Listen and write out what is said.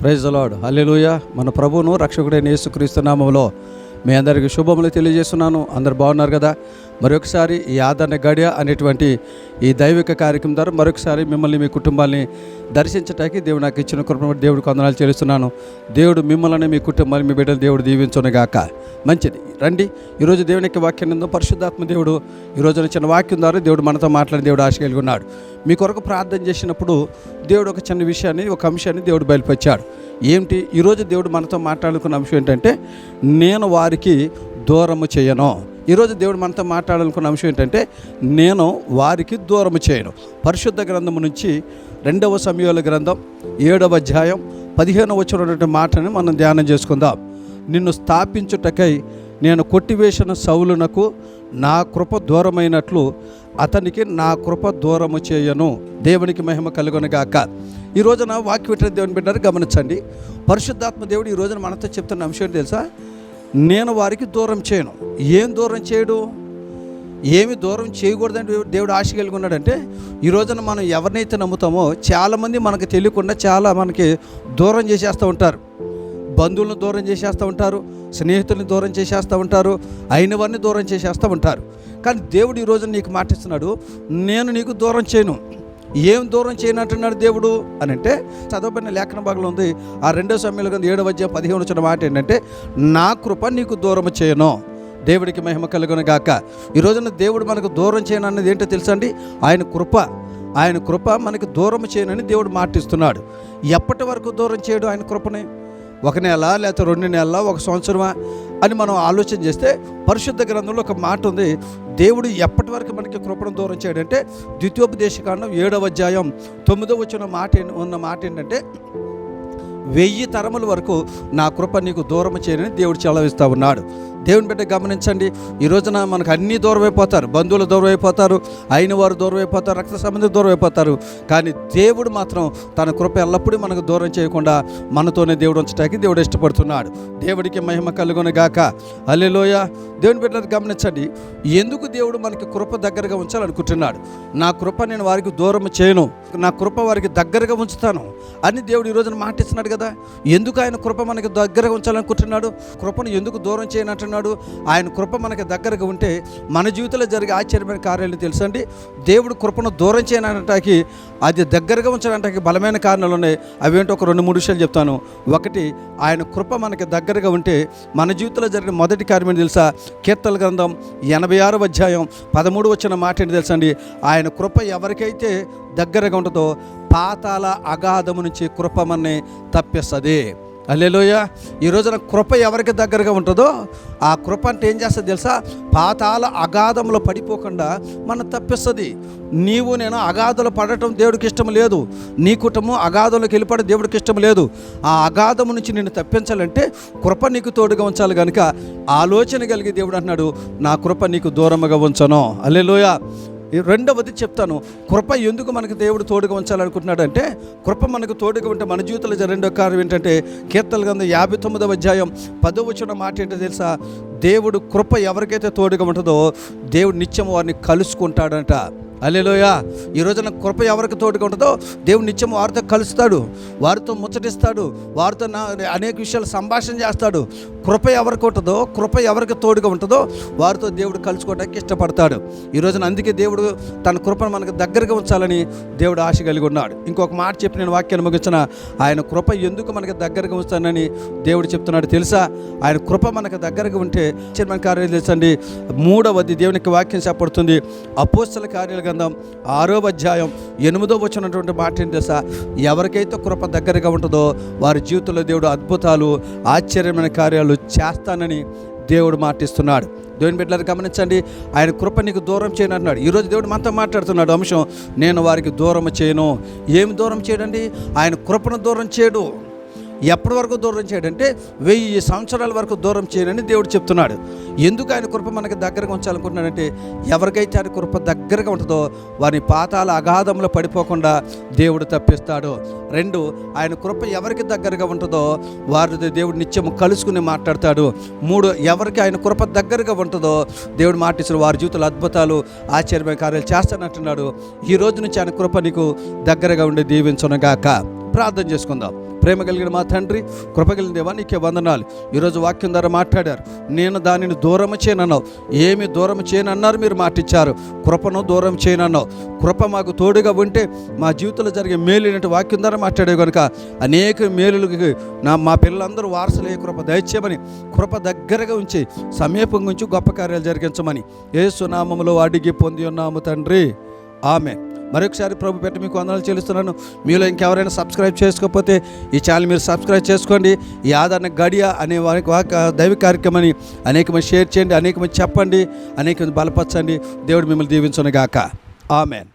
Praise the lord. హల్లెలూయా. మన ప్రభువును రక్షకుడైన యేసుక్రీస్తు నామములో మీ అందరికీ శుభములు తెలియజేస్తున్నాను. అందరు బాగున్నారు కదా? మరొకసారి ఈ ఆదరణ గడియ అనేటువంటి ఈ దైవిక కార్యక్రమం ద్వారా మరొకసారి మిమ్మల్ని మీ కుటుంబాన్ని దర్శించటానికి దేవుడు నాకు ఇచ్చిన కృపను దేవుడికి వందనాలు చెల్లిస్తున్నాను. దేవుడు మిమ్మల్ని మీ కుటుంబాన్ని మీ బిడ్డలు దేవుడు దీవించునుగాక. మంచిది, రండి. ఈరోజు దేవుని యొక్క వాక్యం నందు పరిశుద్ధాత్మ దేవుడు ఈరోజు చిన్న వాక్యం ద్వారా దేవుడు మనతో మాట్లాడి దేవుడు ఆశ కలిగి ఉన్నాడు. మీ కొరకు ప్రార్థన చేసినప్పుడు దేవుడు ఒక చిన్న విషయాన్ని, ఒక అంశాన్ని దేవుడు బయలుపరిచాడు. ఏమిటి? ఈరోజు దేవుడు మనతో మాట్లాడుకున్న అంశం ఏంటంటే, నేను వారికి దూరము చేయను. ఈరోజు దేవుడు మనతో మాట్లాడాలనుకున్న అంశం ఏంటంటే, నేను వారికి దూరము చేయను. పరిశుద్ధ గ్రంథము నుంచి 2వ సమూయేలు గ్రంథం 7వ అధ్యాయం 15వ వచనమైనటువంటి మాటని మనం ధ్యానం చేసుకుందాం. నిన్ను స్థాపించుటకై నేను కొట్టివేసిన సౌలునకు నా కృప దూరమైనట్లు అతనికి నా కృప దూరము చేయను. దేవునికి మహిమ కలుగునుగాక. ఈ రోజున వాక్య వింటున్న దేవుని బిడ్డలు గమనించండి. పరిశుద్ధాత్మ దేవుడు ఈ రోజున మనతో చెప్తున్న అంశం ఏంటి తెలుసా? నేను వారికి దూరం చేయను. ఏం దూరం చేయడు? ఏమి దూరం చేయకూడదని దేవుడు ఆశ కలిగి ఉన్నాడంటే, ఈ రోజున మనం ఎవరినైతే నమ్ముతామో చాలామంది మనకు తెలియకుండా చాలా మనకి దూరం చేసేస్తూ ఉంటారు. బంధువులను దూరం చేసేస్తూ ఉంటారు, స్నేహితుల్ని దూరం చేసేస్తూ ఉంటారు, అయిన వారిని దూరం చేసేస్తూ ఉంటారు. కానీ దేవుడు ఈ రోజున నీకు మాటిస్తున్నాడు, నేను నీకు దూరం చేయను. ఏం దూరం చేయనంటున్నాడు దేవుడు అని అంటే, చదవబడిన లేఖన భాగంలో ఉంది. ఆ 2వ సమూయేలు గ్రంథం 7వ అధ్యాయం 15వ వచనం మాట ఏంటంటే, నా కృప నీకు దూరం చేయను. దేవుడికి మహిమ కలుగునుగాక. ఈ రోజున దేవుడు మనకు దూరం చేయను అన్నది ఏంటో తెలుసా అండి? ఆయన కృప మనకు దూరం చేయనని దేవుడు మాటిస్తున్నాడు. ఎప్పటి వరకు దూరం చేయడు ఆయన కృపని? 1 నెల, లేకపోతే 2 నెలల, 1 సంవత్సరమా అని మనం ఆలోచన చేస్తే పరిశుద్ధ గ్రంథంలో ఒక మాట ఉంది. దేవుడు ఎప్పటి వరకు మనకి కృపను దూరం చేయడంటే, ద్వితీయోపదేశకాండం 7వ అధ్యాయం 9వ వచనం ఉన్న మాట ఏంటంటే, 1000 తరముల వరకు నా కృప నీకు దూరం చేయనని దేవుడు చెలవిస్తూ ఉన్నాడు. దేవుని బిడ్డ గమనించండి. ఈ రోజున మనకు అన్నీ దూరం అయిపోతారు. బంధువులు దూరం అయిపోతారు, అయిన వారు దూరం అయిపోతారు, రక్త సంబంధులు దూరం అయిపోతారు. కానీ దేవుడు మాత్రం తన కృప ఎల్లప్పుడూ మనకు దూరం చేయకుండా మనతోనే దేవుడు ఉంచడానికి దేవుడు ఇష్టపడుతున్నాడు. దేవుడికి మహిమ కలుగునుగాక. హల్లెలూయా. దేవుని బిడ్డలు గమనించండి. ఎందుకు దేవుడు మనకి కృప దగ్గరగా ఉంచాలనుకుంటున్నాడు? నా కృప నేను వారికి దూరం చేయను, నా కృప వారికి దగ్గరగా ఉంచుతాను అని దేవుడు ఈ రోజున మాటిస్తున్నాడు కదా. ఎందుకు ఆయన కృప మనకి దగ్గరగా ఉంచాలనుకుంటున్నాడు? కృపను ఎందుకు దూరం చేయనంటున్నాడు? ఆయన కృప మనకి దగ్గరగా ఉంటే మన జీవితంలో జరిగే ఆశ్చర్యమైన కార్యాలు తెలుసండి. దేవుడు కృపను దూరం చేయనంటానికి, అది దగ్గరగా ఉంచడానికి బలమైన కారణాలు ఉన్నాయి. అవేంటో ఒక 2-3 విషయాలు చెప్తాను. ఒకటి, ఆయన కృప మనకి దగ్గరగా ఉంటే మన జీవితంలో జరిగిన మొదటి కార్యం ఏంటి తెలుసా? కీర్తనల గ్రంథం 86వ అధ్యాయం 13వ వచనం మాట ఏంటి తెలుసండి? ఆయన కృప ఎవరికైతే దగ్గరగా ఉంటుందో పాతాళ అగాధము నుంచి కృప మనని తప్పిస్తుంది. హల్లెలూయా. ఈ రోజున కృప ఎవరికి దగ్గరగా ఉంటుందో ఆ కృప అంటే ఏం చేస్తుంది తెలుసా? పాతాళ అగాధంలో పడిపోకుండా మనం తప్పిస్తుంది. నీవు నేను అగాధంలో పడటం దేవుడికి ఇష్టం లేదు. నీ కుటుంబం అగాధంలోకి వెళ్ళిపడడం దేవుడికి ఇష్టం లేదు. ఆ అగాధం నుంచి నిన్ను తప్పించాలంటే కృప నీకు తోడుగా ఉంచాలి. కనుక ఆలోచన కలిగి దేవుడు అంటున్నాడు, నా కృప నీకు దూరముగా ఉంచను. హల్లెలూయా. రెండవది చెప్తాను, కృప ఎందుకు మనకు దేవుడు తోడుగా ఉంచాలనుకుంటున్నాడు అంటే, కృప మనకు తోడుగా ఉంటే మన జీవితంలో రెండో కార్యం ఏంటంటే, కీర్తనల గ్రంథం 59వ అధ్యాయం 10వ వచనం మాట ఏంటో తెలుసా? దేవుడు కృప ఎవరికైతే తోడుగా ఉంటుందో దేవుడు నిత్యం వారిని కలుసుకుంటాడంట. హల్లెలూయా. ఈ రోజున కృప ఎవరికి తోడుగా ఉంటుందో దేవుడు నిత్యం వారితో కలుస్తాడు, వారితో ముచ్చటిస్తాడు, వారితో అనేక విషయాలు సంభాషణ చేస్తాడు. కృప ఎవరికి ఉంటుందో, కృప ఎవరికి తోడుగా ఉంటుందో వారితో దేవుడు కలుసుకోవడానికి ఇష్టపడతాడు. ఈ రోజున అందుకే దేవుడు తన కృపను మనకు దగ్గరగా ఉంచాలని దేవుడు ఆశ కలిగి ఉన్నాడు. ఇంకొక మాట చెప్పి నేను వాక్యాన్ని ముగించిన, ఆయన కృప ఎందుకు మనకు దగ్గరగా ఉంచానని దేవుడు చెప్తున్నాడు తెలుసా? ఆయన కృప మనకు దగ్గరగా ఉంటే మన కార్యాలు తెలుసండి. 3వది దేవునికి వాక్యం చెప్పబడుతుంది. అపోస్తల కార్యాల గ్రంథం 6వ అధ్యాయం 8వ వచనటువంటి మాట ఏంటి తెలుసా? ఎవరికైతే కృప దగ్గరగా ఉంటుందో వారి జీవితంలో దేవుడు అద్భుతాలు, ఆశ్చర్యమైన కార్యాలు చేస్తానని దేవుడు మాటిస్తున్నాడు. దేవుని బిడ్డలను గమనించండి. ఆయన కృప నీకు దూరం చేయను అన్నాడు. ఈరోజు దేవుడు మనతో మాట్లాడుతున్నాడు అంశం, నేను వారికి దూరం చేయను. ఏమి దూరం చేయడండి? ఆయన కృపను దూరం చేయడు. ఎప్పటి వరకు దూరం చేయడంటే 1000 సంవత్సరాల వరకు దూరం చేయనని దేవుడు చెప్తున్నాడు. ఎందుకు ఆయన కృప మనకి దగ్గరగా ఉంచాలనుకుంటున్నాడంటే, ఎవరికైతే ఆయన కృప దగ్గరగా ఉంటుందో వారిని పాతాళ అగాధంలో పడిపోకుండా దేవుడు తప్పిస్తాడు. 2, ఆయన కృప ఎవరికి దగ్గరగా ఉంటుందో వారితో దేవుడు నిత్యం కలుసుకుని మాట్లాడతాడు. 3, ఎవరికి ఆయన కృప దగ్గరగా ఉంటుందో దేవుడు మాటిస్తున్న వారి జీవితంలో అద్భుతాలు, ఆశ్చర్యమైన కార్యాలు చేస్తానంటున్నాడు. ఈ రోజు నుంచి ఆయన కృప నీకు దగ్గరగా ఉండి దీవించునుగాక. ప్రార్థన చేసుకుందాం. ప్రేమ కలిగిన మా తండ్రి, కృప కలిగిన దేవా నీకే వందనాలు. ఈరోజు వాక్యం ద్వారా మాట్లాడారు. నేను దానిని దూరం చేయనన్నావు. ఏమి దూరం చేయనన్నారు? మీరు మాటిచ్చారు. కృపను దూరం చేయనన్నావు. కృప మాకు తోడుగా ఉంటే మా జీవితంలో జరిగే మేలు వాక్యం ద్వారా మాట్లాడే కనుక అనేక మేలులకి మా పిల్లలందరూ వారసులయ్యే కృప దయచేయమని, కృప దగ్గరగా ఉంచి సమీపంగా ఉంచి గొప్ప కార్యాలు జరిగించమని యేసు నామములో అడిగి పొంది ఉన్నాము తండ్రి, ఆమేన్. మరొకసారి ప్రభు పెట్టి మీకు వందనాలు చెల్లిస్తున్నాను. మీలో ఇంకెవరైనా సబ్స్క్రైబ్ చేసుకోకపోతే ఈ ఛానల్ మీరు సబ్స్క్రైబ్ చేసుకోండి. ఈ ఆదరణ గడియ అనే దైవ కార్యక్రమాన్ని అనేకమంది షేర్ చేయండి, అనేకమంది చెప్పండి, అనేకమంది బలపరచండి. దేవుడు మిమ్మల్ని దీవించును గాక. ఆమేన్.